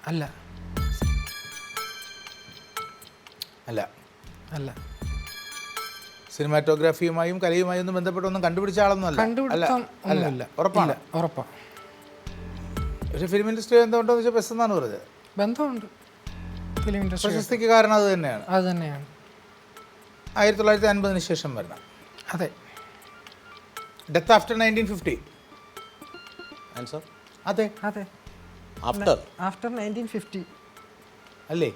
അല്ല. അല്ല. അല്ല. സിനിമാറ്റോഗ്രാഫിയുമായും കലയുമായും ഒന്നും ബന്ധപ്പെട്ടൊന്നും കണ്ടുപിടിച്ച ആളൊന്നും അല്ല. കണ്ടുപിടുത്തം ഒന്നുമില്ല. ഉറപ്പാണ്. ഉറപ്പാണ്. പക്ഷേ ഫിലിം ഇൻഡസ്ട്രി ബന്ധമുണ്ടോ എന്ന് വെച്ചാൽ ബസ് എന്നാണ് പറഞ്ഞത്. ബന്ധമുണ്ട്. ഫിലിം ഇൻഡസ്ട്രി പ്രശസ്തിക്ക് കാരണം അത് തന്നെയാണ്. അത് തന്നെയാണ്. 1950 ശേഷം വരണം. അതെ. Death after 1950. ആൻസർ അതെ. അതെ. ആഫ്റ്റർ 1950 അല്ലേ?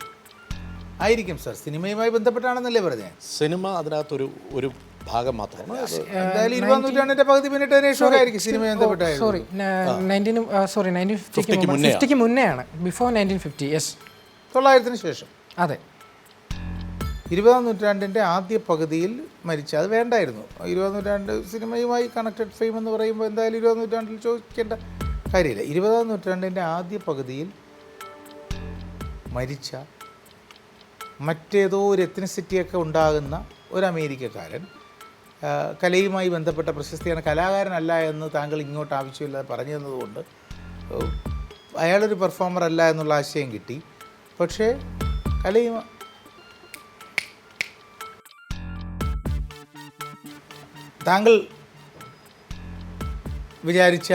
ആയിരിക്കും സർ. സിനിമയുമായി ബന്ധപ്പെട്ടാണെന്നല്ലേ പറഞ്ഞത്? സിനിമ അതിനകത്തൊരു ഒരു ഭാഗം മാത്രമാണ്. എന്തായാലും 20ാം നൂറ്റാണ്ടിന്റെ പകുതി പിന്നിട്ടതിന് ശേഷമായിരിക്കും സിനിമ ബന്ധപ്പെട്ടായത്. സോറി 1950ക്ക് മുന്നെയാണ്. ബിഫോർ 1950. യെസ്. 900 ശേഷം. അതെ. 20ാം നൂറ്റാണ്ടിൻ്റെ ആദ്യ പകുതിയിൽ മരിച്ച അത് വേണ്ടായിരുന്നു. 20ാം നൂറ്റാണ്ട് സിനിമയുമായി കണക്റ്റഡ് ഫെയിം എന്ന് പറയുമ്പോൾ എന്തായാലും 20ാം നൂറ്റാണ്ടിൽ ചോദിക്കേണ്ട കാര്യമില്ല. 20ാം നൂറ്റാണ്ടിൻ്റെ ആദ്യ പകുതിയിൽ മരിച്ച മറ്റേതോ ഒരു എത്നിസിറ്റിയൊക്കെ ഉണ്ടാകുന്ന ഒരു അമേരിക്കക്കാരൻ കലയുമായി ബന്ധപ്പെട്ട പ്രശസ്തിയാണ്. കലാകാരനല്ല എന്ന് താങ്കൾ ഇങ്ങോട്ട് ആവശ്യമില്ലാതെ പറഞ്ഞു തന്നതുകൊണ്ട് അയാളൊരു പെർഫോമർ അല്ല എന്നുള്ള ആശയം കിട്ടി. പക്ഷേ കലയുമായി താങ്കൾ വിചാരിച്ച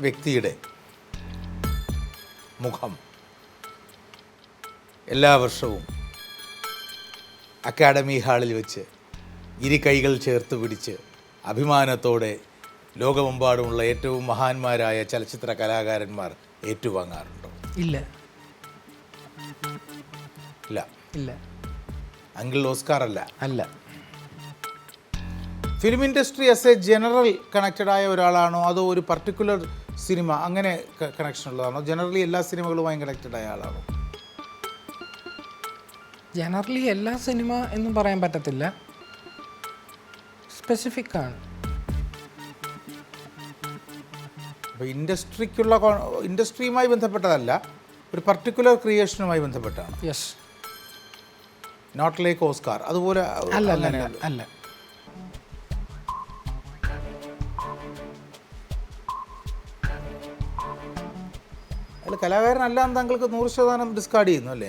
വ്യക്തിയുടെ മുഖം എല്ലാ വർഷവും അക്കാഡമി ഹാളിൽ വെച്ച് ഇരു കൈകൾ ചേർത്ത് പിടിച്ച് അഭിമാനത്തോടെ ലോകമെമ്പാടുമുള്ള ഏറ്റവും മഹാന്മാരായ ചലച്ചിത്ര കലാകാരന്മാർ ഏറ്റുവാങ്ങാറുണ്ടോ? ഇല്ല. ഇല്ല. ഇല്ല. അങ്കിൾ ഓസ്കാർ അല്ല. അല്ല. Film industry as A general connected ആയ ഒരാളാണോ അതോ ഒരു പർട്ടിക്കുലർ സിനിമ അങ്ങനെ കണക്ഷൻ ഉള്ളതാണോ? ജനറലി എല്ലാ സിനിമകളുമായും കണക്റ്റഡ് ആയ ആളാണോ? ജനറലി എല്ലാ സിനിമ എന്നും പറയാൻ പറ്റത്തില്ല. സ്പെസിഫിക് ആണ്. അപ്പോൾ ഇൻഡസ്ട്രിയുമായി ബന്ധപ്പെട്ടതല്ല, ഒരു പർട്ടിക്കുലർ ക്രിയേഷനുമായി ബന്ധപ്പെട്ടാണ്. യെസ്. നോട്ട് ലൈക്ക് ഓസ്കാർ അതുപോലെ അല്ല. അല്ല. അല്ല. അയാൾ കലാകാരനല്ല എന്ന് താങ്കൾക്ക് 100% ഡിസ്കാർഡ് ചെയ്യുന്നു അല്ലേ?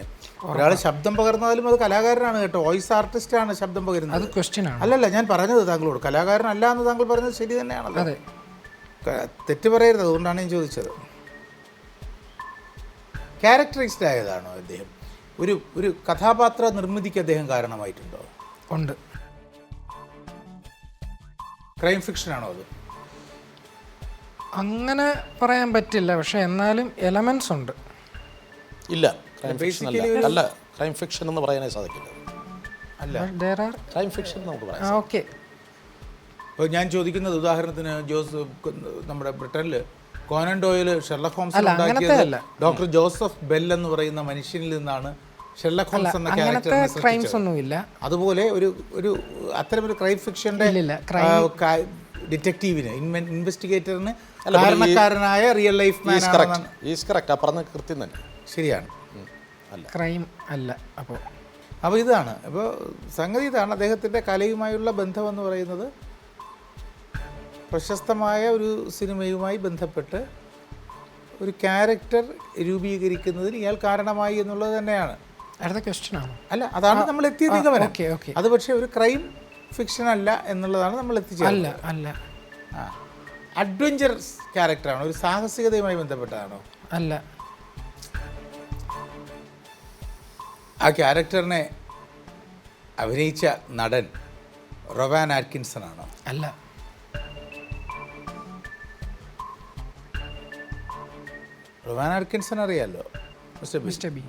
ഒരാൾ ശബ്ദം പകർന്നാലും അത് കലാകാരനാണ് കേട്ടോ. വോയിസ് ആർട്ടിസ്റ്റാണ് ശബ്ദം പകരുന്നത്. അത് ക്വസ്റ്റ്യൻ ആണ്. അല്ലല്ല, ഞാൻ പറഞ്ഞത് താങ്കളോട് കലാകാരനല്ല എന്ന് താങ്കൾ പറഞ്ഞത് ശരി തന്നെയാണല്ലോ. അതെ. തെറ്റ് പറയരുത്, അതുകൊണ്ടാണ് ഞാൻ ചോദിച്ചത്. ക്യാരക്ടറൈസ്ഡ് ആയതാണോ അദ്ദേഹം? ഒരു കഥാപാത്ര നിർമ്മിതിക്ക് അദ്ദേഹം കാരണമായിട്ടുണ്ടോ? ഉണ്ട്. ക്രൈം ഫിക്ഷൻ ആണോ അത്? അങ്ങനെ പറയാൻ പറ്റില്ല, പക്ഷെ എന്നാലും എലമെന്റ്സ് ഉണ്ട്. ഇല്ല. അല്ല, ക്രൈം ഫിക്ഷൻ എന്ന് പറയാനേ സാധിക്കില്ല. അല്ല, ക്രൈം ഫിക്ഷൻ നമുക്ക് പറയാം. ഓക്കെ. ഇപ്പോൾ ഞാൻ ചോദിക്കുന്നത് ഉദാഹരണത്തിന് നമ്മുടെ ബ്രിട്ടനിൽ കോനൻ ഡോയിൽ ഷെർലക് ഹോംസ് ഉണ്ടാക്കിയത് ഡോക്ടർ ജോസഫ് ബെൽ എന്ന് പറയുന്ന മനുഷ്യനിൽ നിന്നാണ് ഷെർലക് ഹോംസ് എന്ന ക്യാരക്ടർ. അതുപോലെ ഒരു അത്തരമൊരു ക്രൈം ഫിക്ഷന്റെ ഡിറ്റക്റ്റീവിന് ഇൻവെസ്റ്റിഗേറ്ററിന് കാരണക്കാരനായ റിയൽ ലൈഫ് മാൻ കൃത്യം തന്നെ ശരിയാണ്. ക്രൈം അല്ല. അപ്പോൾ ഇതാണ്. അപ്പോൾ സംഗതി ഇതാണ്. അദ്ദേഹത്തിൻ്റെ കലയുമായുള്ള ബന്ധമെന്ന് പറയുന്നത് പ്രശസ്തമായ ഒരു സിനിമയുമായി ബന്ധപ്പെട്ട് ഒരു ക്യാരക്ടർ രൂപീകരിക്കുന്നതിന് ഇയാൾ കാരണമായി എന്നുള്ളത് തന്നെയാണ്. അടുത്ത ക്വസ്റ്റ്യൻ ആണോ? അല്ല, അതാണ് നമ്മൾ എത്തിയ നിഗമനം. ഓക്കെ. അത് പക്ഷേ ഒരു ക്രൈം ഫിക്ഷൻ അല്ല എന്നുള്ളതാണ് നമ്മൾ എത്തിച്ചേർന്നത്. അല്ല. അഡ്വഞ്ചറസ് ക്യാരക്ടറാണോ? ഒരു സാഹസികതയുമായി ബന്ധപ്പെട്ടതാണോ? അല്ല. ആ ക്യാരക്ടറിനെ അഭിനയിച്ച നടൻ റൊവാൻ ആറ്റ്കിൻസൺ ആണോ? അല്ല. റൊവാൻ ആറ്റ്കിൻസൺ അറിയാലോ, മിസ്റ്റർ ബി.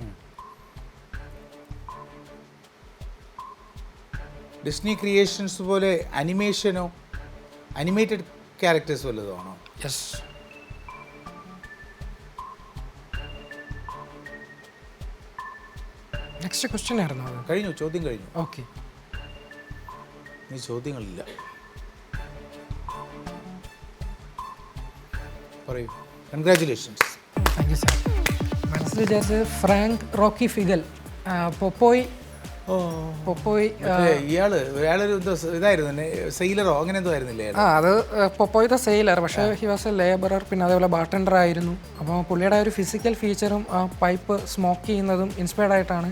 ഡിസ്നി ക്രിയേഷൻസ് പോലെ അനിമേറ്റഡ് ക്യാരക്ടേഴ്സ് വല്ലതും ആണോ? യെസ്. നെക്സ്റ്റ് ക്വസ്റ്റ്യൻ ആയിരുന്നു അത്. കഴിഞ്ഞു, ചോദ്യം കഴിഞ്ഞു. ഓക്കെ. ഇനി ചോദ്യങ്ങളില്ല. പറയൂ. കൺഗ്രാറ്റുലേഷൻസ്. Thank you sir. മനസ്സിൽ വിചാരിച്ചത് ഫ്രാങ്ക് റോക്കി ഫിഗൽ, പൊപ്പോയ് പൊപ്പോയ് ഇയാളൊരു ഇതായിരുന്നു, സെയിലറോ അങ്ങനെ എന്തോ ആയിരുന്നില്ലേ? അത് പൊപ്പോയ് ദ സെയിലർ, പക്ഷേ ഹി വാസ് എ ലേബറർ, പിന്നെ അതേപോലെ ബാർട്ടൻഡർ ആയിരുന്നു. അപ്പോൾ പുള്ളിയുടെ ഒരു ഫിസിക്കൽ ഫീച്ചറും ആ പൈപ്പ് സ്മോക്ക് ചെയ്യുന്നതും ഇൻസ്പയർഡ് ആയിട്ടാണ്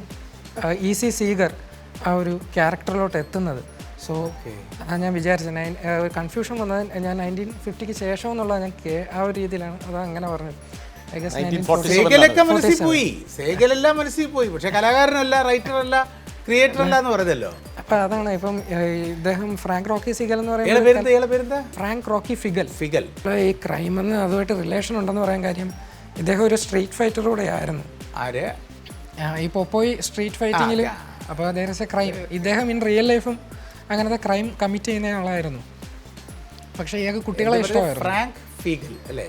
ഈസി സീഗർ ആ ഒരു ക്യാരക്ടറിലോട്ട് എത്തുന്നത്. സോ ഞാൻ വിചാരിച്ചത് കൺഫ്യൂഷൻ വന്നത് ഞാൻ 1950 ശേഷം എന്നുള്ളത് ഞാൻ ആ ഒരു രീതിയിലാണ് അത് അങ്ങനെ പറഞ്ഞത്. സേഗലൊക്കെ മനസ്സിൽ പോയി, സേഗലെല്ലാം മനസ്സിൽ പോയി, പക്ഷെ കലാകാരനല്ല, റൈറ്ററല്ല, ക്രിയേറ്റർ അല്ല എന്ന് പറയുന്നല്ലോ. അപ്പം അതാണ് ഇപ്പം ഇദ്ദേഹം ഫ്രാങ്ക് റോക്കി സിഗൽ എന്ന് പറയുന്നത്, ഫ്രാങ്ക് റോക്കി ഫിഗൽ. ഈ ക്രൈമെന്ന് അതുമായിട്ട് റിലേഷൻ ഉണ്ടെന്ന് പറയാൻ കാര്യം ഇദ്ദേഹം ഒരു സ്ട്രീറ്റ് ഫൈറ്ററൂടെ ആയിരുന്നു. ഈ പൊപ്പോയ് സ്ട്രീറ്റ് ഫൈറ്റിങ്ങിൽ. അപ്പോൾ അദ്ദേഹം ക്രൈം, ഇദ്ദേഹം ഇൻ റിയൽ ലൈഫും അങ്ങനത്തെ ക്രൈം കമ്മിറ്റ് ചെയ്യുന്ന ആളായിരുന്നു. പക്ഷേ ഇയാൾക്ക് കുട്ടികളെ ഇഷ്ടമായിരുന്നു. ഫ്രാങ്ക് ഫിഗൽ അല്ലേ?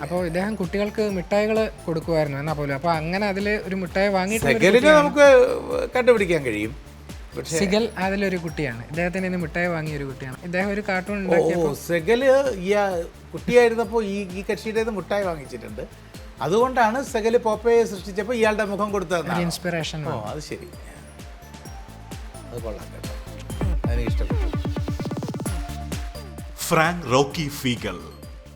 അപ്പോൾ ഇദ്ദേഹം കുട്ടികൾക്ക് മിഠായികൾ കൊടുക്കുമായിരുന്നു എന്നാ പോലും. അപ്പോൾ അങ്ങനെ അതിൽ ഒരു മിഠായി വാങ്ങിയിട്ട് നമുക്ക് കണ്ടുപിടിക്കാൻ കഴിയും. സിഗൽ അതിലൊരു കുട്ടിയാണ്, ഇദ്ദേഹത്തിന് ഇന്ന് മിഠായി വാങ്ങിയ ഒരു കുട്ടിയാണ്. ഇദ്ദേഹം ഒരു കാർട്ടൂൺ ഉണ്ടാക്കിയപ്പോൾ സെഗല് കുട്ടിയായിരുന്നപ്പോൾ ഈ കക്ഷിയുടെ മിഠായി വാങ്ങിച്ചിട്ടുണ്ട്. അതുകൊണ്ടാണ് സെഗല് പോപ്പയെ സൃഷ്ടിച്ചപ്പോൾ ഇയാളുടെ മുഖം കൊടുത്തത് ഇൻസ്പിറേഷൻ. അത് ശരി, അത് കൊള്ളാം കേട്ടോ, അതിന് ഇഷ്ടപ്പെട്ടു. ഫ്രാങ്ക് റോക്കി ഫീഗൽ,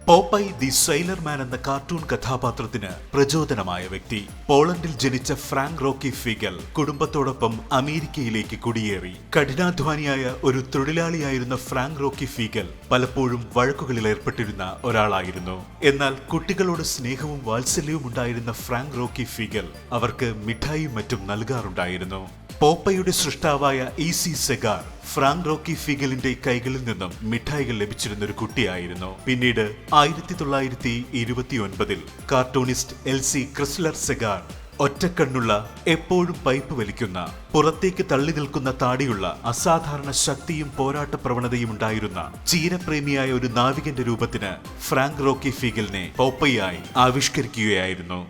പോപ്പൈ ദി സെയിലർമാൻ എന്ന കാർട്ടൂൺ കഥാപാത്രത്തിന് പ്രചോദനമായ വ്യക്തി. പോളണ്ടിൽ ജനിച്ച ഫ്രാങ്ക് റോക്കി ഫീഗൽ കുടുംബത്തോടൊപ്പം അമേരിക്കയിലേക്ക് കുടിയേറി. കഠിനാധ്വാനിയായ ഒരു തൊഴിലാളിയായിരുന്ന ഫ്രാങ്ക് റോക്കി ഫീഗൽ പലപ്പോഴും വഴക്കുകളിൽ ഏർപ്പെട്ടിരുന്ന ഒരാളായിരുന്നു. എന്നാൽ കുട്ടികളോട് സ്നേഹവും വാത്സല്യവും ഉണ്ടായിരുന്ന ഫ്രാങ്ക് റോക്കി ഫീഗൽ അവർക്ക് മിഠായിയും മറ്റും നൽകാറുണ്ടായിരുന്നു. പോപ്പയുടെ സൃഷ്ടാവായ ഈസി സെഗാർ ഫ്രാങ്ക് റോക്കി ഫിഗലിന്റെ കൈകളിൽ നിന്നും മിഠായികൾ ലഭിച്ചിരുന്ന ഒരു കുട്ടിയായിരുന്നു. പിന്നീട് 1929 കാർട്ടൂണിസ്റ്റ് എൽസി ക്രിസ്ലർ സെഗാർ ഒറ്റക്കണ്ണുള്ള, എപ്പോഴും പൈപ്പ് വലിക്കുന്ന, പുറത്തേക്ക് തള്ളി നിൽക്കുന്ന താടിയുള്ള, അസാധാരണ ശക്തിയും പോരാട്ട പ്രവണതയും ഉണ്ടായിരുന്ന ചീരപ്രേമിയായ ഒരു നാവികന്റെ രൂപത്തിന് ഫ്രാങ്ക് റോക്കി ഫിഗലിനെ പോപ്പയായി ആവിഷ്കരിക്കുകയായിരുന്നു.